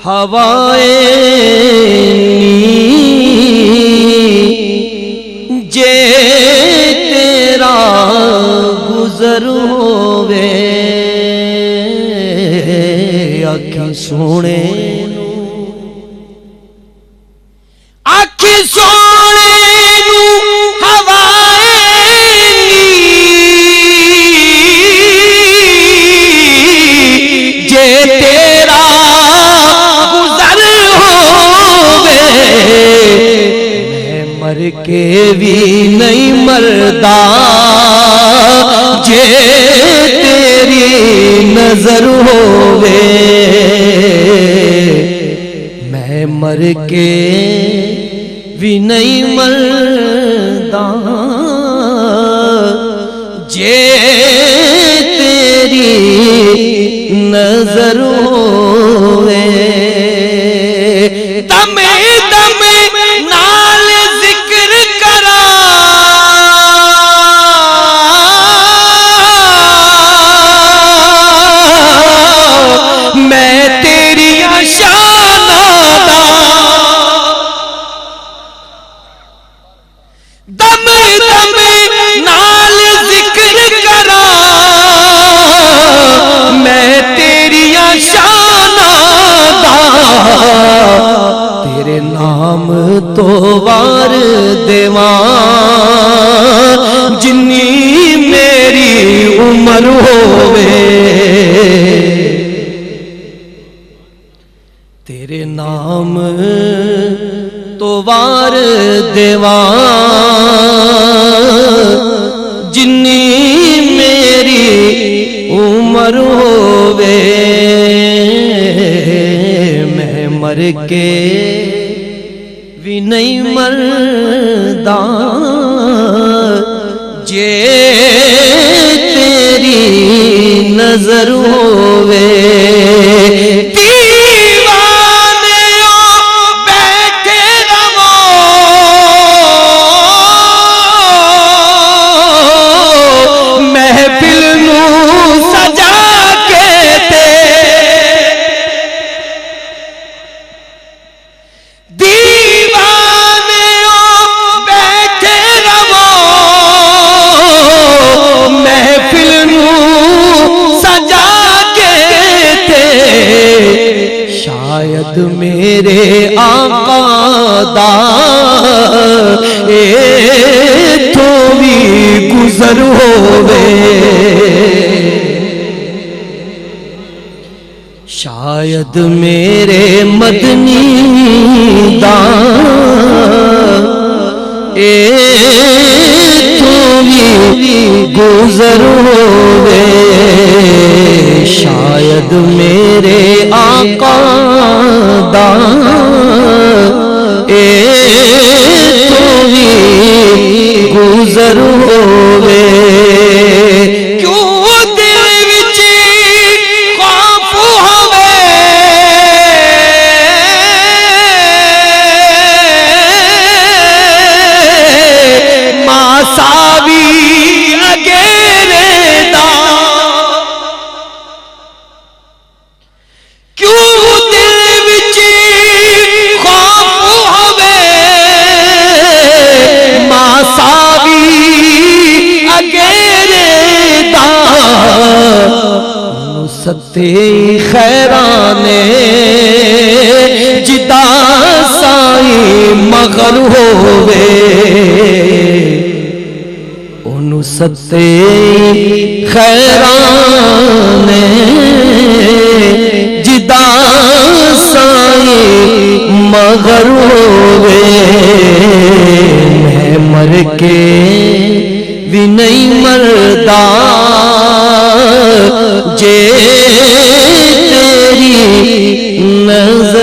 हवाए जे तेरा गुजर होवे आखी सोने आखी सोने मर के भी नहीं मरदा जे तेरी नजर होवे मैं मर के भी नहीं मरदा जे तेरी नजर होवे दमे दमे नाल जिक्र करा मैं तेरी शाना दम दम नाल जिक्र करा मैं तेरी शाना तेरे नाम तो वार देवा जिन्नी मेरी उम्र होवे तेरे नाम तो वार देवा जिन्नी मेरी उम्र होवे मैं मर के भी नहीं मरदा जे तेरी नजर होवे शायद मेरे आका दा तो भी गुजर होवे शायद मेरे मदनी दा तो भी गुजर होवे शायद मेरे आका दा तो भी गुजर होवे क्यों दिल विच खौफ होवे मासावी अगेरे दा सत्ते खैराने जिदा साई मगर होवे ओनु सत्ते खैराने जिदा साई मगर होवे मैं मर के भी नहीं मरदा जे तेरी नजर